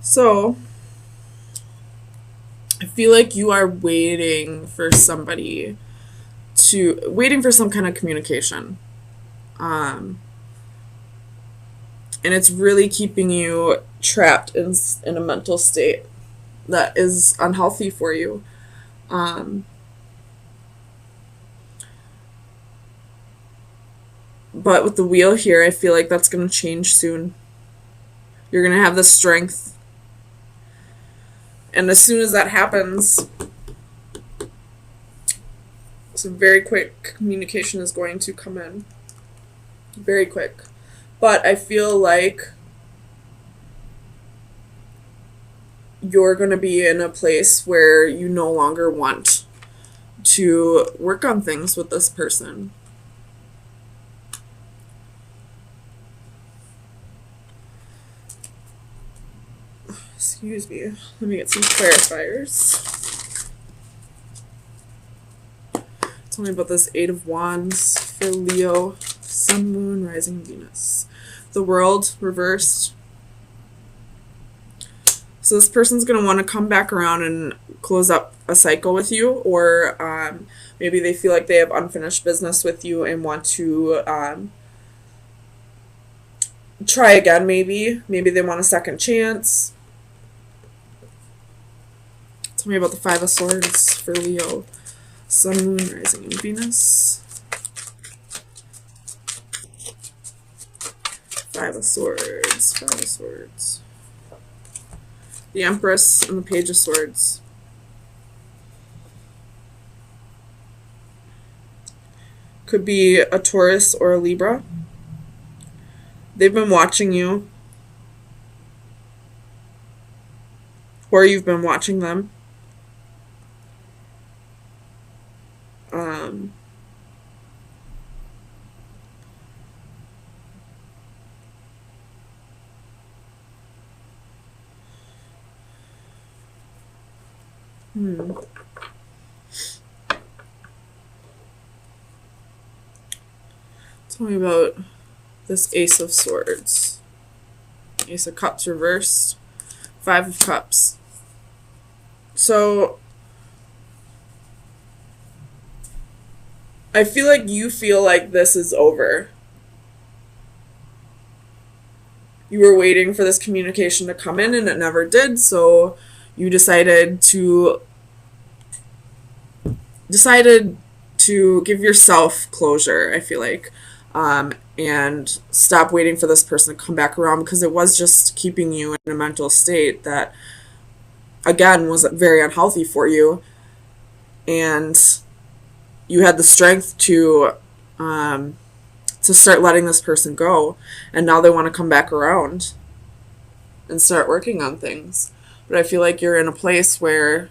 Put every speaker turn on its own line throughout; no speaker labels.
So, I feel like you are waiting for some kind of communication. Um, and it's really keeping you trapped in a mental state that is unhealthy for you. Um, but with the wheel here, I feel like that's going to change soon. You're going to have the strength. And as soon as that happens, some very quick communication is going to come in. Very quick. But I feel like you're going to be in a place where you no longer want to work on things with this person. Excuse me. Let me get some clarifiers. Tell me about this Eight of Wands for Leo, Sun, Moon, Rising, Venus. The World reversed. So this person's going to want to come back around and close up a cycle with you, or maybe they feel like they have unfinished business with you and want to try again. Maybe they want a second chance. Tell me about the Five of Swords for Leo, Sun, Moon, Rising, and Venus. Five of Swords, Five of Swords. The Empress and the Page of Swords. Could be a Taurus or a Libra. They've been watching you, or you've been watching them. Tell me about this Ace of Swords. Ace of Cups reversed. Five of Cups. So, I feel like you feel like this is over. You were waiting for this communication to come in and it never did, so you decided to give yourself closure, I feel like, and stop waiting for this person to come back around, because it was just keeping you in a mental state that, again, was very unhealthy for you. And you had the strength to start letting this person go, and now they want to come back around and start working on things. But I feel like you're in a place where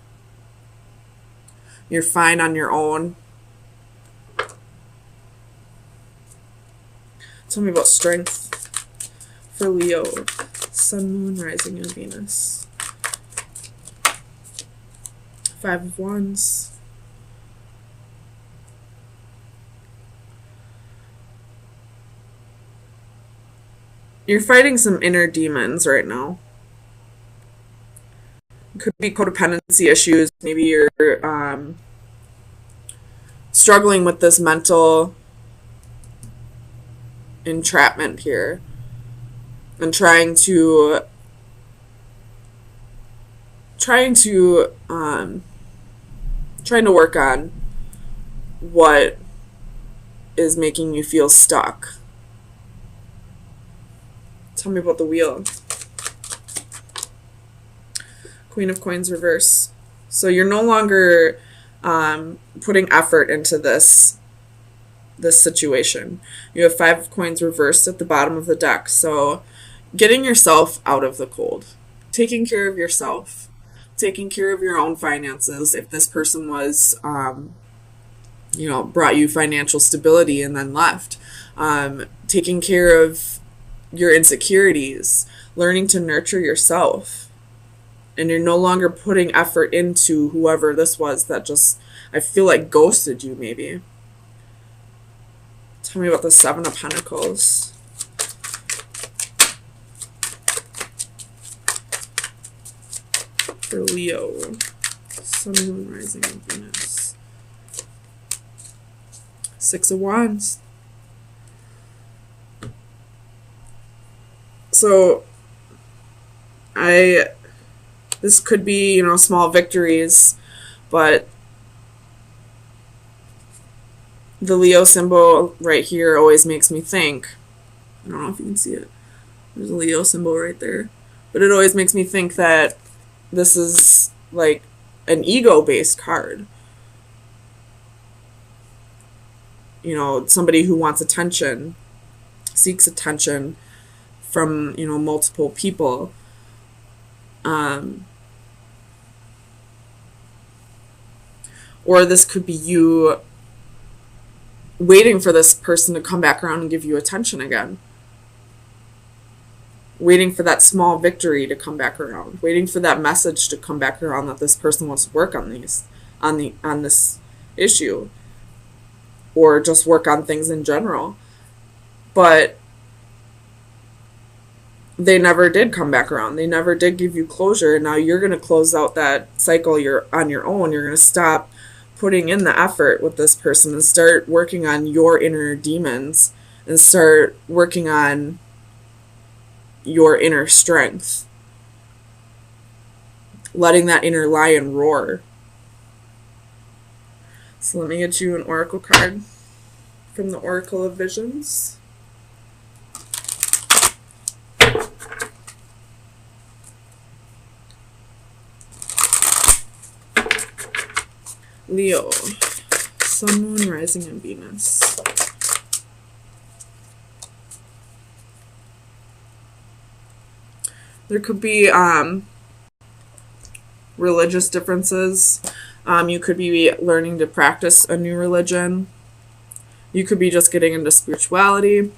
you're fine on your own. Tell me about strength for Leo, Sun, Moon, Rising, and Venus. Five of Wands. You're fighting some inner demons right now. Could be codependency issues. Maybe you're struggling with this mental entrapment here, and trying to work on what is making you feel stuck. Tell me about the Wheel. Queen of Coins reverse. So you're no longer putting effort into this situation. You have Five of Coins reversed at the bottom of the deck. So getting yourself out of the cold, taking care of yourself, taking care of your own finances. If this person was, brought you financial stability and then left, taking care of your insecurities, learning to nurture yourself. And you're no longer putting effort into whoever this was that just, I feel like, ghosted you, maybe. Tell me about the Seven of Pentacles. for Leo. Sun, Moon, Rising, and Venus. Six of Wands. So, this could be, you know, small victories, but the Leo symbol right here always makes me think. I don't know if you can see it. There's a Leo symbol right there. But it always makes me think that this is like an ego-based card. You know, somebody who wants attention, seeks attention from, you know, multiple people. Or this could be you waiting for this person to come back around and give you attention again. Waiting for that small victory to come back around. Waiting for that message to come back around that this person wants to work on this issue. Or just work on things in general. But they never did come back around. They never did give you closure. Now you're going to close out that cycle on your own. You're going to stop putting in the effort with this person and start working on your inner demons and start working on your inner strength. Letting that inner lion roar. So let me get you an oracle card from the Oracle of Visions. Leo, Sun, Moon, Rising, and Venus. There could be religious differences. You could be learning to practice a new religion. You could be just getting into spirituality.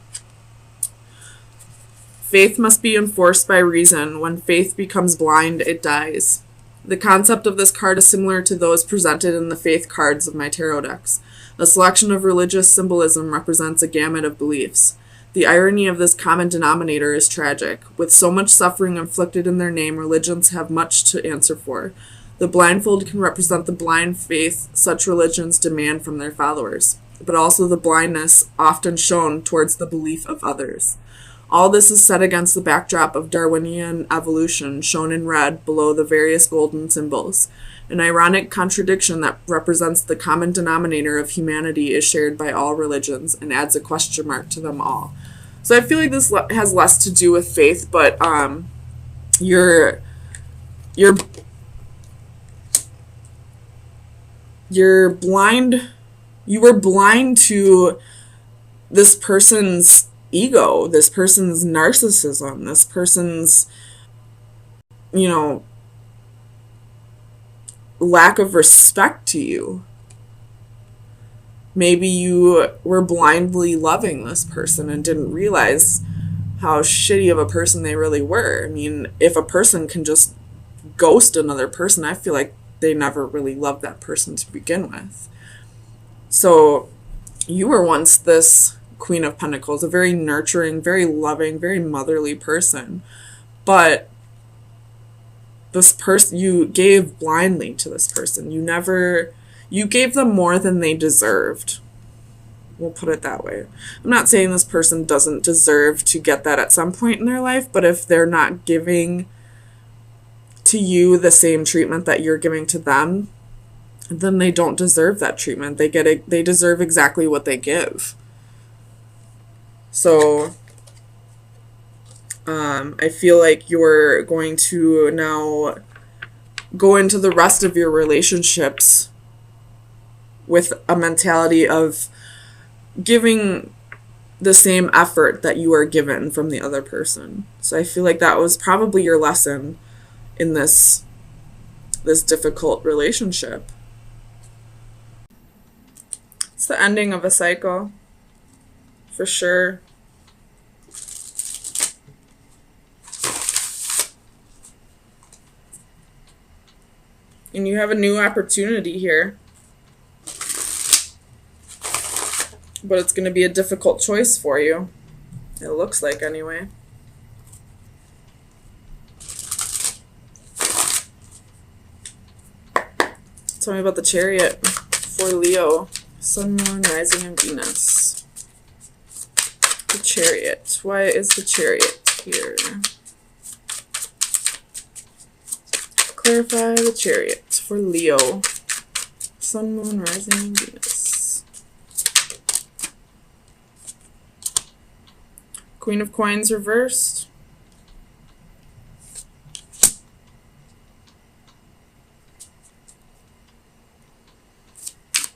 Faith must be enforced by reason. When faith becomes blind, it dies. The concept of this card is similar to those presented in the faith cards of my tarot decks. A selection of religious symbolism represents a gamut of beliefs. The irony of this common denominator is tragic. With so much suffering inflicted in their name, religions have much to answer for. The blindfold can represent the blind faith such religions demand from their followers, but also the blindness often shown towards the belief of others. All this is set against the backdrop of Darwinian evolution, shown in red below the various golden symbols. An ironic contradiction that represents the common denominator of humanity is shared by all religions and adds a question mark to them all. So I feel like this has less to do with faith, but you're blind. You were blind to this person's ego, this person's narcissism, this person's, you know, lack of respect to you. Maybe you were blindly loving this person and didn't realize how shitty of a person they really were. I mean, if a person can just ghost another person, I feel like they never really loved that person to begin with. So you were once this Queen of Pentacles, a very nurturing, very loving, very motherly person. But this person, you gave blindly to this person. You gave them more than they deserved. We'll put it that way. I'm not saying this person doesn't deserve to get that at some point in their life, but if they're not giving to you the same treatment that you're giving to them, then they don't deserve that treatment. They deserve exactly what they give. So I feel like you're going to now go into the rest of your relationships with a mentality of giving the same effort that you are given from the other person. So I feel like that was probably your lesson in this difficult relationship. It's the ending of a cycle, for sure. And you have a new opportunity here. But it's going to be a difficult choice for you. It looks like, anyway. Tell me about the Chariot for Leo, Sun, Moon, Rising, and Venus. The Chariot. Why is the Chariot here? Clarify the Chariot for Leo, Sun, Moon, Rising, and Venus. Queen of Coins reversed.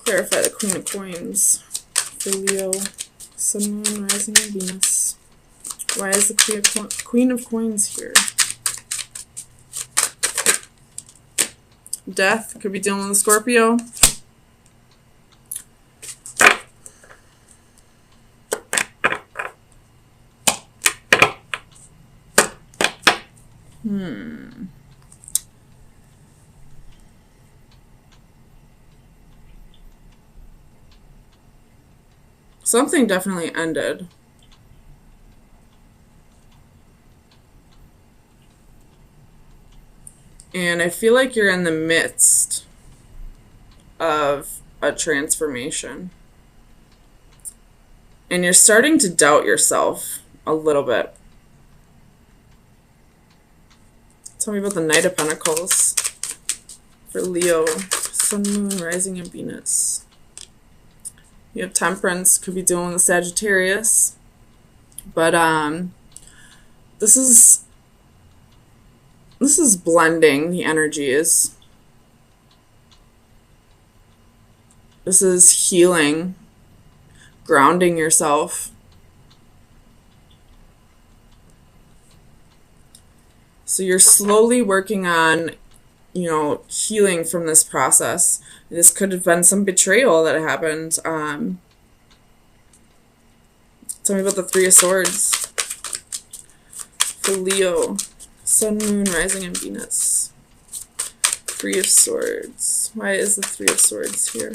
Clarify the Queen of Coins for Leo, Sun, Moon, Rising, and Venus. Why is the Queen of Coins here? Death. Could be dealing with a Scorpio. Something definitely ended. And I feel like you're in the midst of a transformation. And you're starting to doubt yourself a little bit. Tell me about the Knight of Pentacles for Leo, Sun, Moon, Rising, and Venus. You have Temperance, could be dealing with Sagittarius. But this is blending the energies. This is healing, grounding yourself. So you're slowly working on, healing from this process. This could have been some betrayal that happened. Tell me about the Three of Swords for Leo, Sun, Moon, Rising, and Venus. Three of Swords. Why is the Three of Swords here?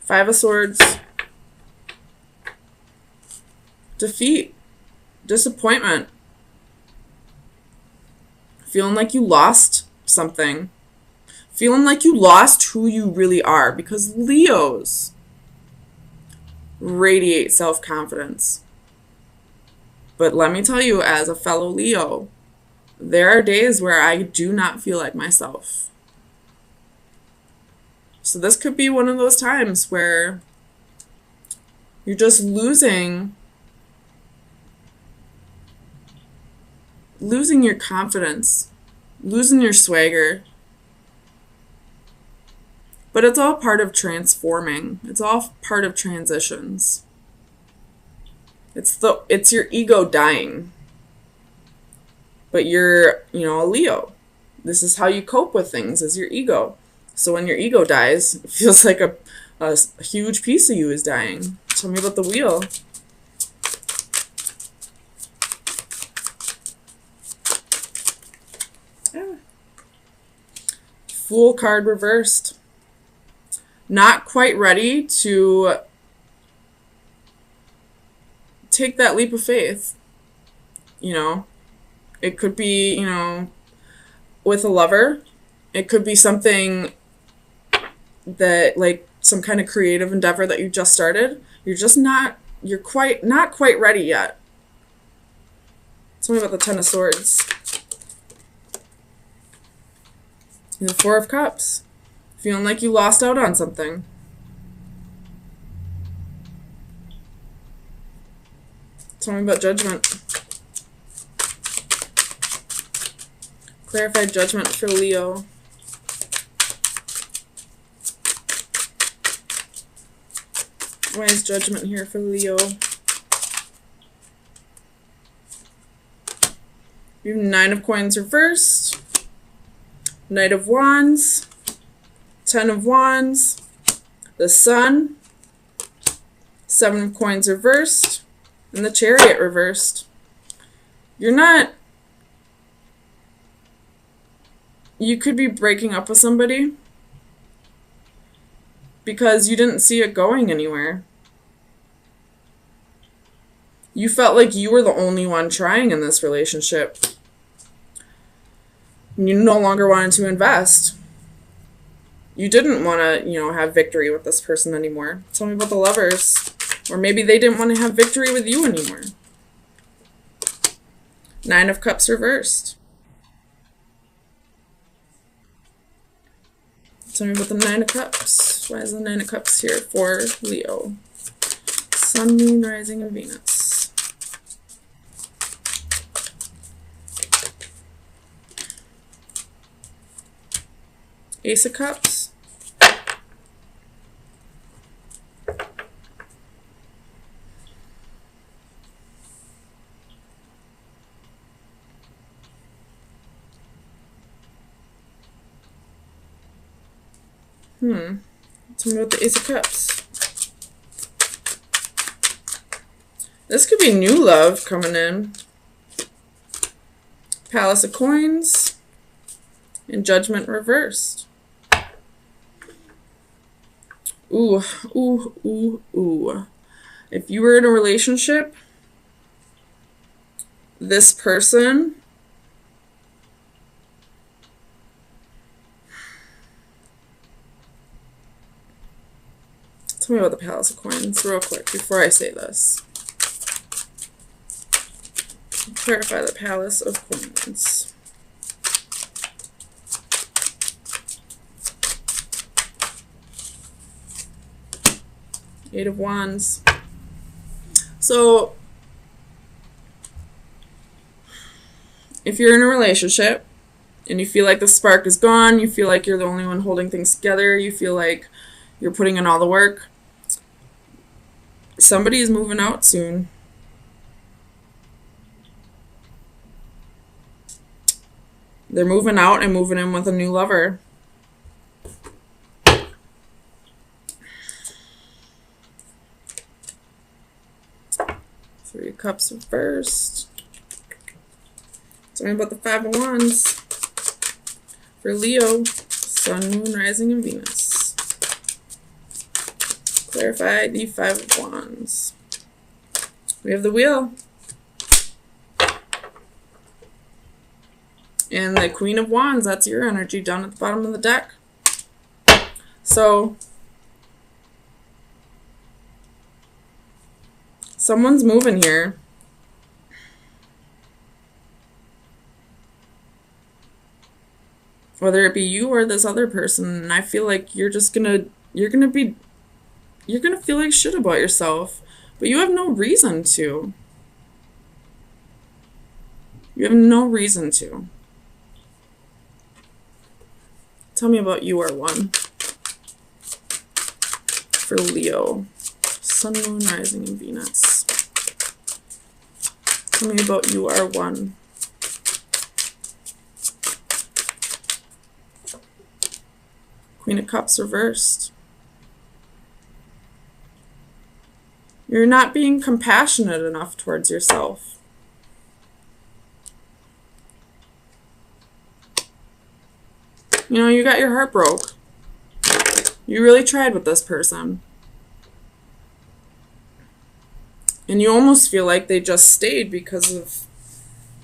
Five of Swords. Defeat. Disappointment. Feeling like you lost something. Feeling like you lost who you really are. Because Leos radiate self-confidence. But let me tell you, as a fellow Leo, there are days where I do not feel like myself. So this could be one of those times where you're just losing your confidence, losing your swagger. But it's all part of transforming. It's all part of transitions. It's your ego dying. But you're, a Leo. This is how you cope with things, is your ego. So when your ego dies, it feels like a huge piece of you is dying. Tell me about the Wheel. Yeah. Fool card reversed. Not quite ready to take that leap of faith. It could be, with a lover. It could be something that, like, some kind of creative endeavor that you just started. You're not quite ready yet. Tell me about the Ten of Swords. And the Four of Cups. Feeling like you lost out on something. Tell me about Judgment. Clarified Judgment for Leo. Why is Judgment here for Leo? You have Nine of Coins reversed. Knight of Wands. Ten of Wands. The Sun. Seven of Coins reversed. And the Chariot reversed. You could be breaking up with somebody because you didn't see it going anywhere. You felt like you were the only one trying in this relationship. You no longer wanted to invest. You didn't want to, have victory with this person anymore. Tell me about the Lovers. Or maybe they didn't want to have victory with you anymore. Nine of Cups reversed. Tell me about the Nine of Cups. Why is the Nine of Cups here for Leo? Sun, Moon, Rising, and Venus. Ace of Cups. Tell me about the Ace of Cups. This could be new love coming in. Palace of Coins. And Judgment reversed. Ooh, ooh, ooh, ooh. If you were in a relationship, this person tell me about the Palace of Coins real quick before I say this. Clarify the Palace of Coins. Eight of Wands. So, if you're in a relationship and you feel like the spark is gone, you feel like you're the only one holding things together, you feel like you're putting in all the work, somebody is moving out soon. They're moving out and moving in with a new lover. Three of Cups reversed. Tell me about the Five of Wands for Leo. Sun, Moon, Rising, and Venus. Clarify the Five of Wands. We have the Wheel. And the Queen of Wands, that's your energy down at the bottom of the deck. So, someone's moving here. Whether it be you or this other person, and I feel like you're gonna feel like shit about yourself, but you have no reason to. You have no reason to. Tell me about You Are One for Leo. Sun, Moon, Rising, and Venus. Tell me about You Are One. Queen of Cups reversed. You're not being compassionate enough towards yourself. You got your heart broke. You really tried with this person. And you almost feel like they just stayed because of,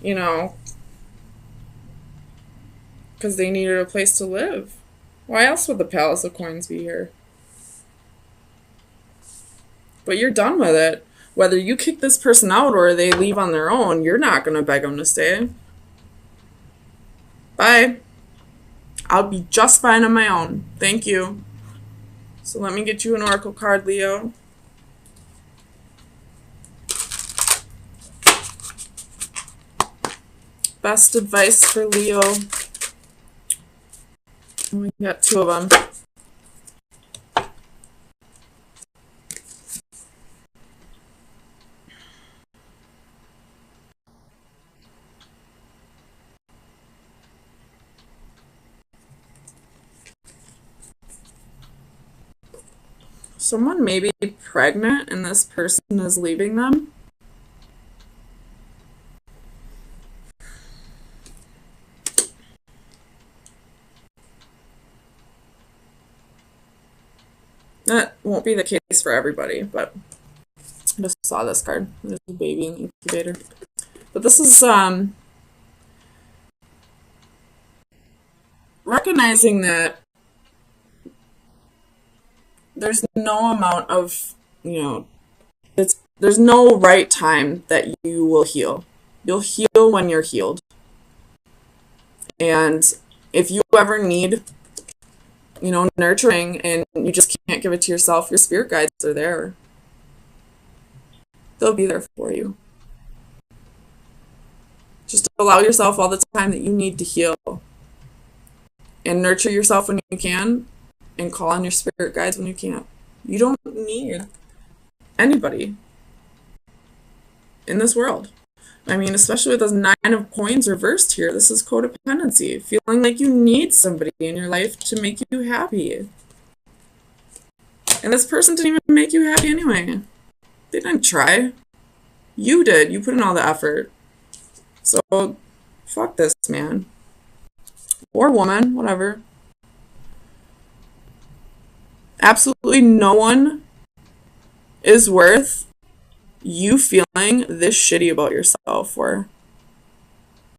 because they needed a place to live. Why else would the Palace of Coins be here? But you're done with it. Whether you kick this person out or they leave on their own, you're not going to beg them to stay. Bye. I'll be just fine on my own. Thank you. So let me get you an oracle card, Leo. Best advice for Leo. We got two of them. Someone may be pregnant and this person is leaving them. That won't be the case for everybody, but I just saw this card. There's a baby incubator. But this is recognizing that there's no amount of, there's no right time that you will heal. You'll heal when you're healed. And if you ever need, nurturing and you just can't give it to yourself, your spirit guides are there. They'll be there for you. Just allow yourself all the time that you need to heal and nurture yourself when you can and call on your spirit guides when you can't. You don't need anybody in this world. I mean, especially with those 9 of coins reversed here, this is codependency. Feeling like you need somebody in your life to make you happy. And this person didn't even make you happy anyway. They didn't try. You did. You put in all the effort. So, fuck this, man. Or woman, whatever. Absolutely no one is worth you feeling this shitty about yourself for.